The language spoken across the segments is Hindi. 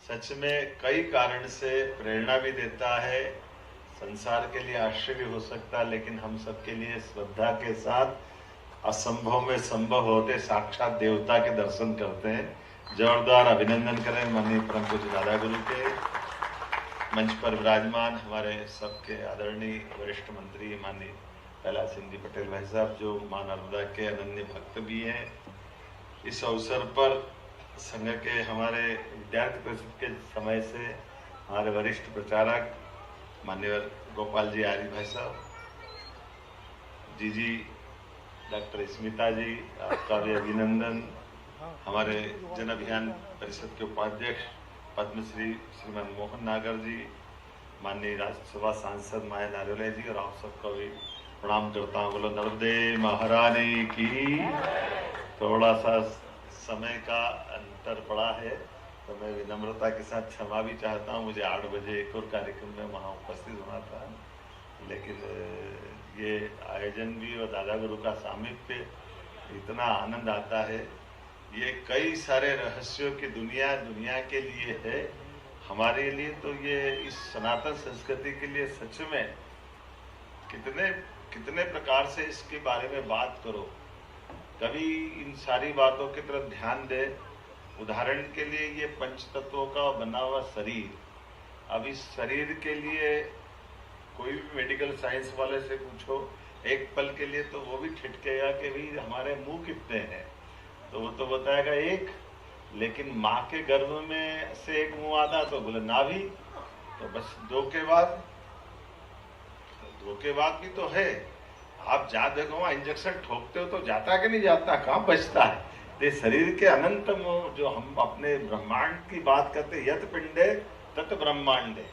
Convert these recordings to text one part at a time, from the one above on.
सच में कई कारण से प्रेरणा भी देता है। संसार के लिए आश्चर्य हो सकता है, लेकिन हम सबके लिए श्रद्धा के साथ असंभव में संभव होते साक्षात देवता के दर्शन करते हैं। जोरदार अभिनंदन करें माननीय परम पूज्य दादा गुरु के। मंच पर विराजमान हमारे सबके आदरणीय वरिष्ठ मंत्री माननीय कैलाश सिंह जी पटेल भाई साहब, जो मां नर्मदा के अनन्य भक्त भी हैं। इस अवसर पर संघ के हमारे विद्यार्थी परिषद के समय से हमारे वरिष्ठ प्रचारक माननीय गोपाल जी आर्य भाई साहब, जी डॉक्टर स्मिता जी, आपका भी अभिनंदन। हमारे जन अभियान परिषद के उपाध्यक्ष पद्मश्री श्रीमान मोहन नागर जी, माननीय राज्यसभा सांसद माया नारोले जी, और आप सबका भी प्रणाम करता हूँ। बोलो नर्मदे महारानी की। थोड़ा सा समय का अंतर पड़ा है तो मैं विनम्रता के साथ क्षमा भी चाहता हूँ। मुझे 8 बजे एक और कार्यक्रम में वहाँ उपस्थित होना था, लेकिन ये आयोजन भी और दादा गुरु का सामीप्य इतना आनंद आता है। ये कई सारे रहस्यों की दुनिया के लिए है। हमारे लिए तो ये इस सनातन संस्कृति के लिए सच में कितने प्रकार से इसके बारे में बात करो, कभी इन सारी बातों की तरफ ध्यान दे। उदाहरण के लिए ये पंच तत्वों का बना हुआ शरीर, अब इस शरीर के लिए कोई भी मेडिकल साइंस वाले से पूछो एक पल के लिए तो वो भी ठिठकेगा कि भाई हमारे मुंह कितने हैं, तो वो तो बताएगा एक। लेकिन माँ के गर्भ में से एक मुंह आता तो बोले नाभि, तो बस दो के बाद भी तो है। आप जा देखो वहां इंजेक्शन ठोकते हो तो जाता कि नहीं जाता, कहाँ बचता है। तो शरीर के अनंत जो हम अपने ब्रह्मांड की बात करते, यत पिंडे तत् ब्रह्मांडे,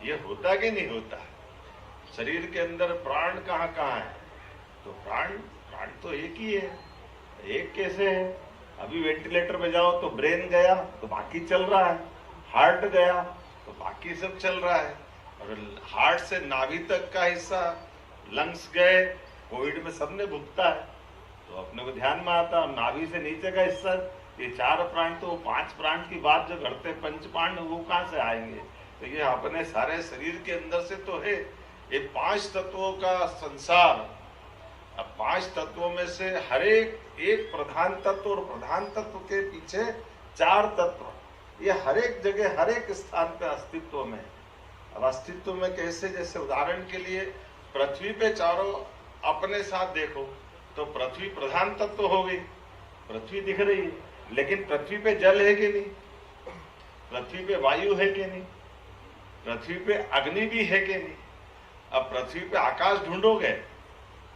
ये होता कि नहीं होता। शरीर के अंदर प्राण कहाँ है, तो प्राण तो एक ही है। एक कैसे है, अभी वेंटिलेटर में जाओ तो ब्रेन गया तो बाकी चल रहा है, हार्ट गया तो बाकी सब चल रहा है, और हार्ट से नाभि तक का हिस्सा, लंग्स गए, कोविड में सबने भुगता है तो अपने को ध्यान में आता। और नाभि से नीचे का हिस्सा, ये 4 प्राण, तो 5 प्राण की बात जो करते पंच प्राण, वो कहाँ से आएंगे। तो ये अपने सारे शरीर के अंदर से तो है। ये 5 तत्वों का संसार। अब 5 तत्वों में से हर एक प्रधान तत्व, और प्रधान तत्व के पीछे 4 तत्व, ये हर एक जगह हर एक स्थान पे अस्तित्व में। अब अस्तित्व में कैसे, जैसे उदाहरण के लिए पृथ्वी पे चारों अपने साथ देखो तो पृथ्वी प्रधान तत्व हो गई, पृथ्वी दिख रही है, लेकिन पृथ्वी पे जल है कि नहीं, पृथ्वी पे वायु है कि नहीं, पृथ्वी पे अग्नि भी है कि नहीं। अब पृथ्वी पे आकाश ढूंढोगे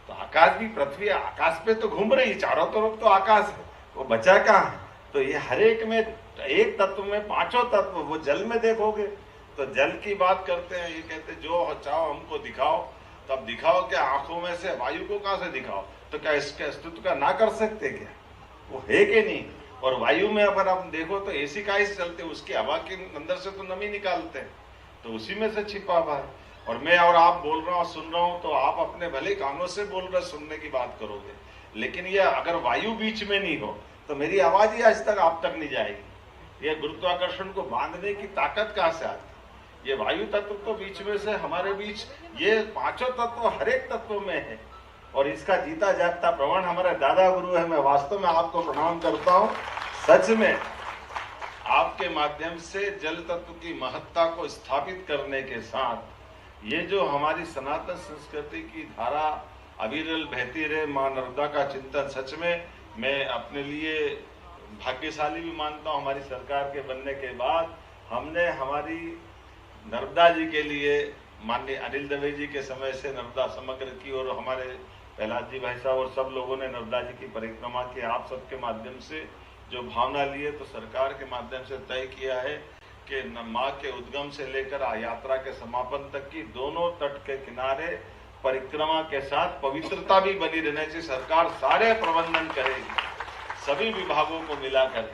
तो आकाश भी, पृथ्वी आकाश पे तो घूम रही, चारों तरफ तो आकाश है, वो बचा कहाँ है। तो ये हर एक में, एक तत्व में 5 तत्व। वो जल में देखोगे तो जल की बात करते हैं, ये कहते जो चाहो हमको दिखाओ, तब दिखाओ क्या आंखों में से वायु को कहां से दिखाओ, तो क्या इसके अस्तित्व का ना कर सकते क्या, वो है कि नहीं। और वायु में अगर आप देखो तो एसी काहे से चलते, उसकी हवा के अंदर से तो नमी निकालते हैं, तो उसी में से छिपा हुआ है। और मैं और आप बोल रहा हूँ, सुन रहा हूँ, तो आप अपने भले कानों से बोल रहे, सुनने की बात करोगे, लेकिन ये अगर वायु बीच में नहीं हो तो मेरी आवाज ही आज तक आप तक नहीं जाएगी। ये गुरुत्वाकर्षण को बांधने की ताकत कहाँ से आती, ये वायु तत्व तो बीच में से हमारे बीच, ये 5 तत्व हर एक तत्व में है। और इसका जीता जागता प्रमाण हमारे दादा गुरु है। मैं वास्तव में आपको प्रणाम करता हूँ। सच में आपके माध्यम से जल तत्व की महत्ता को स्थापित करने के साथ ये जो हमारी सनातन संस्कृति की धारा अविरल बहती रहे, मां नर्मदा का चिंतन, सच में मैं अपने लिए भाग्यशाली भी मानता हूँ। हमारी सरकार के बनने के बाद हमने हमारी नर्मदा जी के लिए, माननीय अनिल दवे जी के समय से नर्मदा समग्र की, और हमारे प्रहलाद जी भाई साहब और सब लोगों ने नर्मदा जी की परिक्रमा की। आप सबके माध्यम से जो भावना लिए, तो सरकार के माध्यम से तय किया है कि माँ के उद्गम से लेकर यात्रा के समापन तक की दोनों तट के किनारे परिक्रमा के साथ पवित्रता भी बनी रहने से सरकार सारे प्रबंधन करेगी, सभी विभागों को मिलाकर।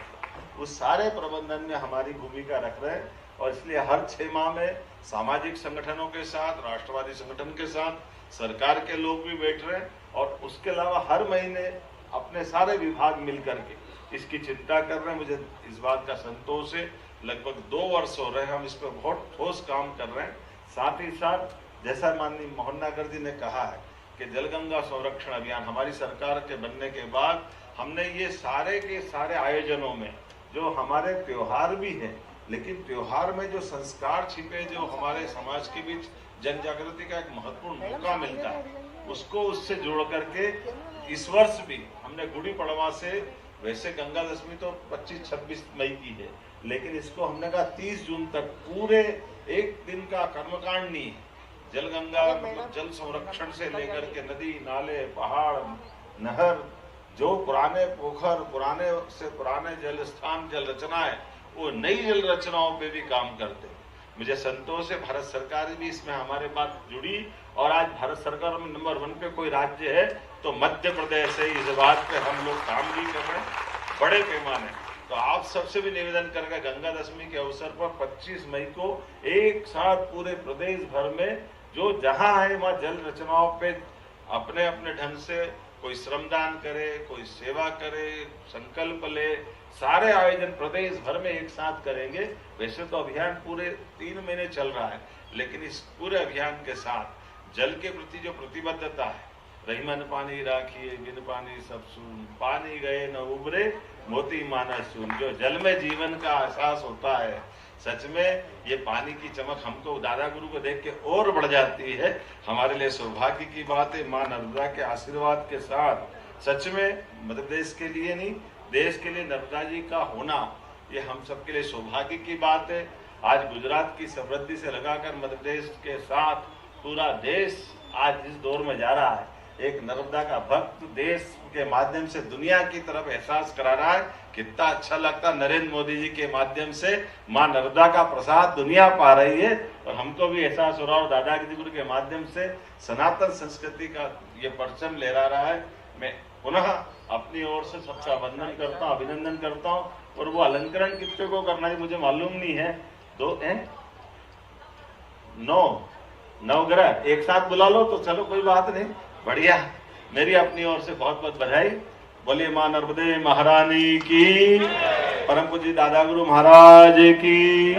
उस सारे प्रबंधन में हमारी भूमिका रख रहे हैं, और इसलिए हर 6 माह में सामाजिक संगठनों के साथ, राष्ट्रवादी संगठन के साथ, सरकार के लोग भी बैठ रहे हैं, और उसके अलावा हर महीने अपने सारे विभाग मिलकर के इसकी चिंता कर रहे हैं। मुझे इस बात का संतोष है लगभग 2 वर्ष हो रहे हैं, हम इस पर बहुत ठोस काम कर रहे हैं। साथ ही साथ जैसा माननीय मोहन नागर जी ने कहा है कि जलगंगा संरक्षण अभियान हमारी सरकार के बनने के बाद हमने ये सारे के सारे आयोजनों में जो हमारे त्योहार भी हैं, लेकिन त्योहार में जो संस्कार छिपे, जो हमारे समाज के बीच जन जागृति का एक महत्वपूर्ण मौका मिलता है, उसको उससे जोड़ करके इस वर्ष भी हमने गुड़ी पड़वा से, वैसे गंगा दशमी तो 25-26 मई की है, लेकिन इसको हमने कहा 30 जून तक पूरे एक दिन का कर्मकांड नहीं, जलगंगा मतलब जल संरक्षण से लेकर के नदी नाले पहाड़ नहर, जो पुराने पोखर पुराने से पुराने जल स्थान जल रचनाएं, वो नई जल रचनाओं पे भी काम करते हैं। मुझे संतोष है भारत सरकार भी इसमें हमारे बात जुड़ी, और आज भारत सरकार में नंबर 1 पे कोई राज्य है तो मध्य प्रदेश है। इस बात पे हम लोग काम भी कर रहे हैं बड़े पैमाने। तो आप सबसे भी निवेदन करेंगे गंगा दशमी के अवसर पर 25 मई को एक साथ पूरे प्रदेश भर में जो जहां है वहां जल रचनाओं पे अपने अपने ढंग से कोई श्रमदान करे, कोई सेवा करे, संकल्प ले, सारे आयोजन प्रदेश भर में एक साथ करेंगे। वैसे तो अभियान पूरे 3 महीने चल रहा है, लेकिन इस पूरे अभियान के साथ जल के प्रति जो प्रतिबद्धता है, रही मन पानी राखिए बिन पानी सब सून, पानी गए न उबरे मोती माना सून, जो जल में जीवन का एहसास होता है, सच में ये पानी की चमक हमको दादा गुरु को देख के और बढ़ जाती है। हमारे लिए सौभाग्य की बात है, माँ नर्मदा के आशीर्वाद के साथ सच में मध्य प्रदेश के लिए नहीं, देश के लिए नर्मदा जी का होना ये हम सबके लिए सौभाग्य की बात है। आज गुजरात की समृद्धि से लगाकर मध्य प्रदेश के साथ पूरा देश आज इस दौर में जा रहा है, एक नर्मदा का भक्त देश के माध्यम से दुनिया की तरफ एहसास करा रहा है। कितना अच्छा लगता, नरेंद्र मोदी जी के माध्यम से माँ नर्मदा का प्रसाद दुनिया पा रही है, और हमको भी एहसास हो रहा है, और दादागिरी गुरु के माध्यम से सनातन संस्कृति का ये परचम लहरा रहा है। मैं पुनः अपनी ओर से सबका वंदन करता हूँ, अभिनंदन करता हूँ। और वो अलंकरण कितने को करना है मुझे मालूम नहीं है, 9 ग्रह एक साथ बुला लो तो चलो कोई बात नहीं, बढ़िया। मेरी अपनी ओर से बहुत बहुत बधाई। बोलिए माँ नर्मदे महारानी की, परम पूज्य दादा गुरु महाराज की।